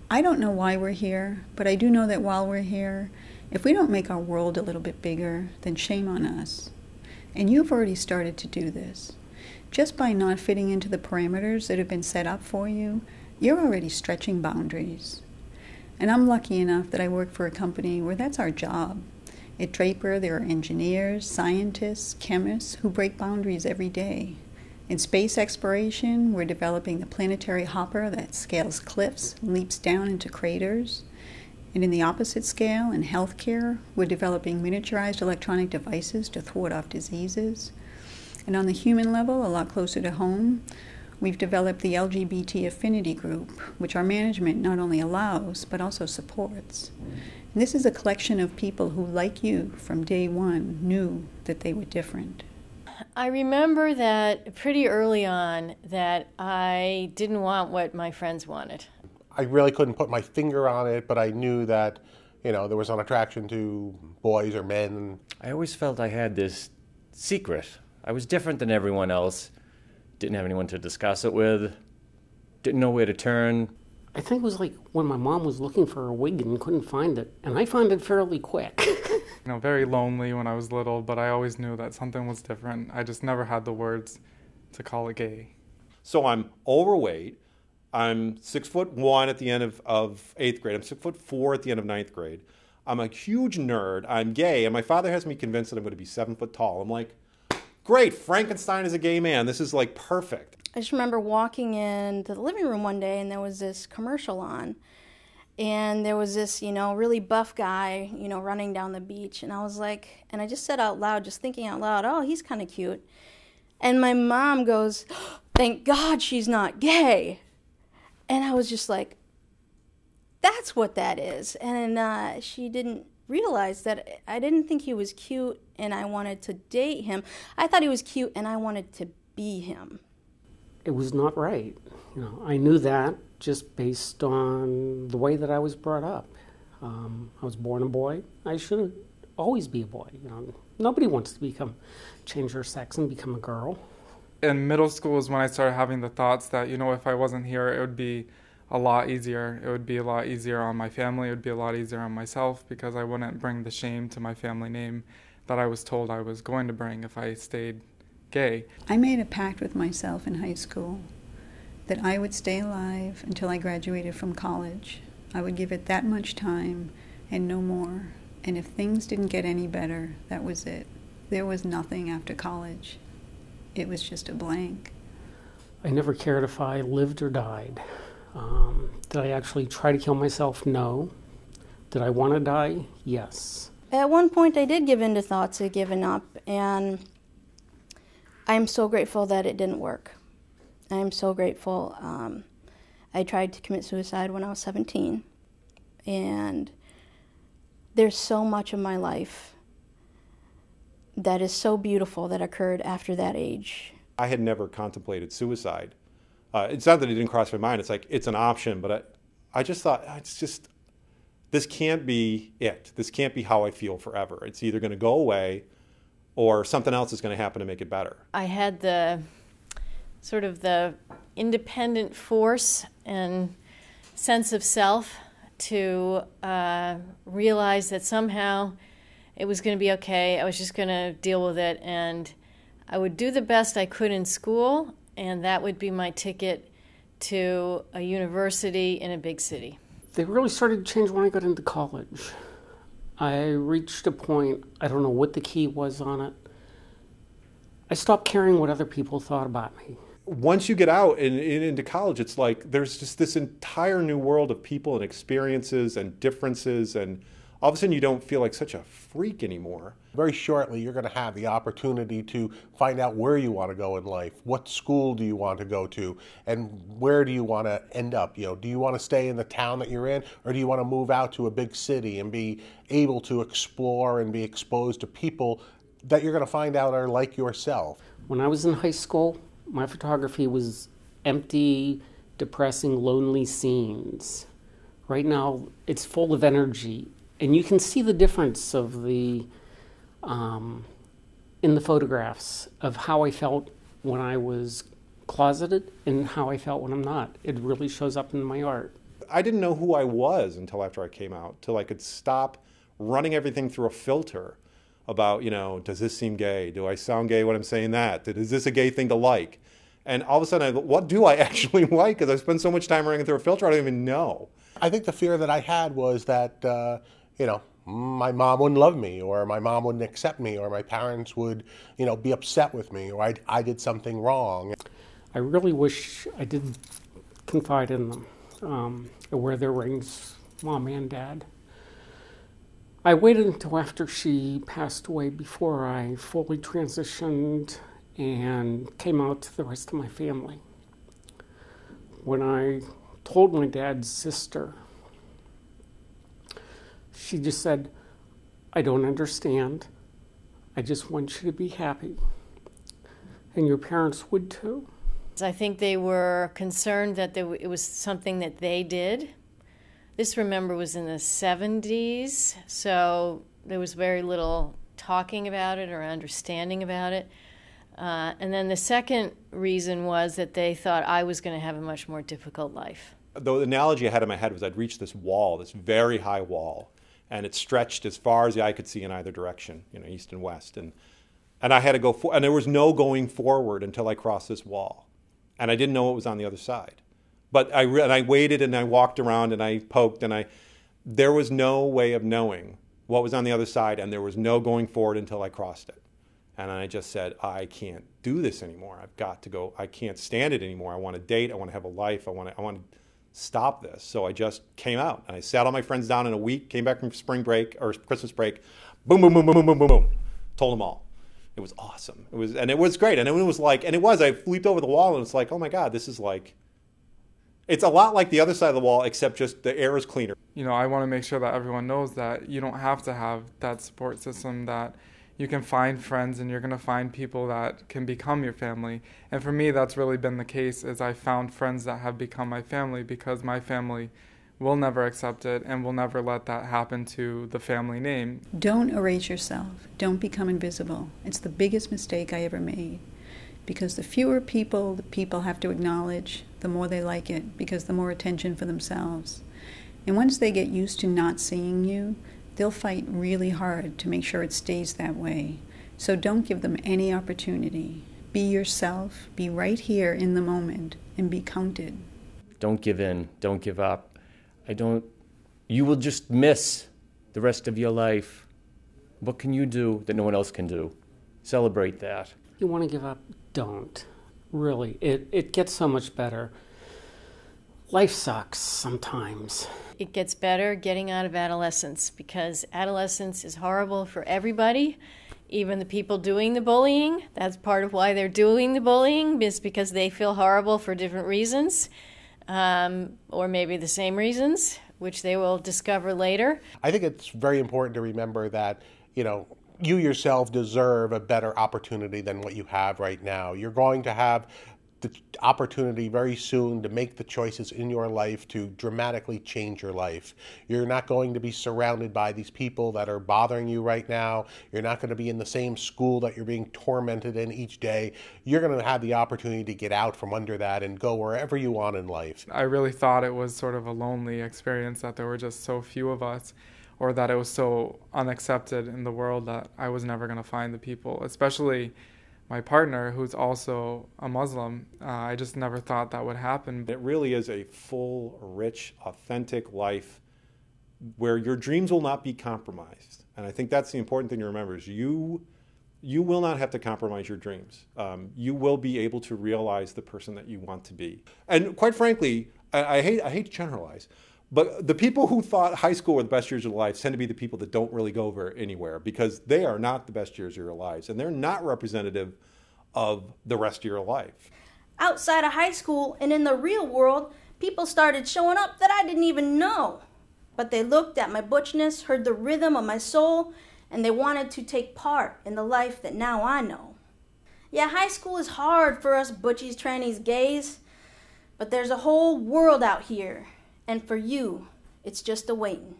I don't know why we're here, but I do know that while we're here, if we don't make our world a little bit bigger, then shame on us. And you've already started to do this. Just by not fitting into the parameters that have been set up for you, you're already stretching boundaries. And I'm lucky enough that I work for a company where that's our job. At Draper, there are engineers, scientists, chemists who break boundaries every day. In space exploration, we're developing the planetary hopper that scales cliffs and leaps down into craters. And in the opposite scale, in healthcare, we're developing miniaturized electronic devices to thwart off diseases. And on the human level, a lot closer to home, we've developed the LGBT affinity group, which our management not only allows, but also supports. And this is a collection of people who, like you, from day one, knew that they were different. I remember that pretty early on that I didn't want what my friends wanted. I really couldn't put my finger on it, but I knew that, there was an attraction to boys or men. I always felt I had this secret. I was different than everyone else. Didn't have anyone to discuss it with. Didn't know where to turn. I think it was like when my mom was looking for a wig and couldn't find it, and I found it fairly quick. Very lonely when I was little, but I always knew that something was different. I just never had the words to call it gay. So I'm overweight. I'm 6'1" at the end of 8th grade. I'm 6'4" at the end of 9th grade. I'm a huge nerd. I'm gay, and my father has me convinced that I'm going to be 7 foot tall. I'm like, great, Frankenstein is a gay man. This is like perfect. I just remember walking into the living room one day and there was this commercial on. And there was this, really buff guy, running down the beach. And I was like, and I just said out loud, just thinking out loud, oh, he's kind of cute. And my mom goes, thank God she's not gay. And I was just like, that's what that is. And she didn't realize that I didn't think he was cute and I wanted to date him. I thought he was cute and I wanted to be him. It was not right. I knew that just based on the way that I was brought up. I was born a boy. I should always be a boy. Nobody wants to change their sex and become a girl. In middle school is when I started having the thoughts that, if I wasn't here, it would be a lot easier. It would be a lot easier on my family. It would be a lot easier on myself because I wouldn't bring the shame to my family name that I was told I was going to bring if I stayed gay. I made a pact with myself in high school that I would stay alive until I graduated from college. I would give it that much time and no more. And if things didn't get any better, that was it. There was nothing after college. It was just a blank. I never cared if I lived or died. Did I actually try to kill myself? No. Did I want to die? Yes. At one point I did give in to thoughts of giving up, and I'm so grateful that it didn't work. I'm so grateful. I tried to commit suicide when I was 17, and there's so much of my life that is so beautiful that occurred after that age. I had never contemplated suicide. It's not that it didn't cross my mind. It's like, it's an option, but I just thought, this can't be it. This can't be how I feel forever. It's either going to go away or something else is going to happen to make it better. I had the independent force and sense of self to realize that somehow it was going to be okay. I was just going to deal with it, and I would do the best I could in school, and that would be my ticket to a university in a big city. They really started to change when I got into college. I reached a point, I don't know what the key was on it. I stopped caring what other people thought about me. Once you get out and into college, it's like there's just this entire new world of people and experiences and differences, and all of a sudden you don't feel like such a freak anymore. Very shortly, you're going to have the opportunity to find out where you want to go in life. What school do you want to go to? And where do you want to end up? Do you want to stay in the town that you're in? Or do you want to move out to a big city and be able to explore and be exposed to people that you're going to find out are like yourself? When I was in high school, my photography was empty, depressing, lonely scenes. Right now, it's full of energy. And you can see the difference of in the photographs of how I felt when I was closeted and how I felt when I'm not. It really shows up in my art. I didn't know who I was until after I came out, till I could stop running everything through a filter about, does this seem gay? Do I sound gay when I'm saying that? Is this a gay thing to like? And all of a sudden, what do I actually like? Because I spend so much time running it through a filter, I don't even know. I think the fear that I had was that, my mom wouldn't love me, or my mom wouldn't accept me, or my parents would, be upset with me, or I did something wrong. I really wish I did confide in them. I wear their rings, Mom and Dad. I waited until after she passed away before I fully transitioned and came out to the rest of my family. When I told my dad's sister, she just said, I don't understand. I just want you to be happy. And your parents would too. I think they were concerned that it was something that they did. This, remember, was in the 70s, so there was very little talking about it or understanding about it. And then the second reason was that they thought I was going to have a much more difficult life. The analogy I had in my head was I'd reached this wall, this very high wall, and it stretched as far as the eye could see in either direction, east and west. And I had to go, and there was no going forward until I crossed this wall. And I didn't know what was on the other side. But I waited and I walked around and I poked and there was no way of knowing what was on the other side, and there was no going forward until I crossed it. And I just said, I can't do this anymore. I've got to go. I can't stand it anymore. I want to date. I want to have a life. I want to stop this. So I just came out and I sat all my friends down in a week, came back from spring break or Christmas break, boom, boom, boom, boom, boom, boom, boom, boom, told them all. It was awesome. It was great. And I leaped over the wall and it's like, oh my God, this is like, it's a lot like the other side of the wall, except just the air is cleaner. I want to make sure that everyone knows that you don't have to have that support system, that you can find friends and you're going to find people that can become your family. And for me, that's really been the case, is I found friends that have become my family because my family will never accept it and will never let that happen to the family name. Don't erase yourself. Don't become invisible. It's the biggest mistake I ever made. Because the fewer people the people have to acknowledge, the more they like it, because the more attention for themselves. And once they get used to not seeing you, they'll fight really hard to make sure it stays that way. So don't give them any opportunity. Be yourself, be right here in the moment, and be counted. Don't give in, don't give up. You will just miss the rest of your life. What can you do that no one else can do? Celebrate that. You want to give up? Don't. Really, it gets so much better. Life sucks sometimes. It gets better getting out of adolescence, because adolescence is horrible for everybody, even the people doing the bullying. That's part of why they're doing the bullying, is because they feel horrible for different reasons, or maybe the same reasons, which they will discover later. I think it's very important to remember that, you yourself deserve a better opportunity than what you have right now. You're going to have the opportunity very soon to make the choices in your life to dramatically change your life. You're not going to be surrounded by these people that are bothering you right now. You're not going to be in the same school that you're being tormented in each day. You're going to have the opportunity to get out from under that and go wherever you want in life. I really thought it was sort of a lonely experience, that there were just so few of us, or that it was so unaccepted in the world that I was never going to find the people, especially my partner, who's also a Muslim. I just never thought that would happen. It really is a full, rich, authentic life where your dreams will not be compromised. And I think that's the important thing to remember, is you will not have to compromise your dreams. You will be able to realize the person that you want to be. And quite frankly, I hate to generalize, but the people who thought high school were the best years of their lives tend to be the people that don't really go anywhere, because they are not the best years of your lives, and they're not representative of the rest of your life. Outside of high school and in the real world, people started showing up that I didn't even know. But they looked at my butchness, heard the rhythm of my soul, and they wanted to take part in the life that now I know. Yeah, high school is hard for us butchies, trannies, gays, but there's a whole world out here. And for you, it's just a waiting.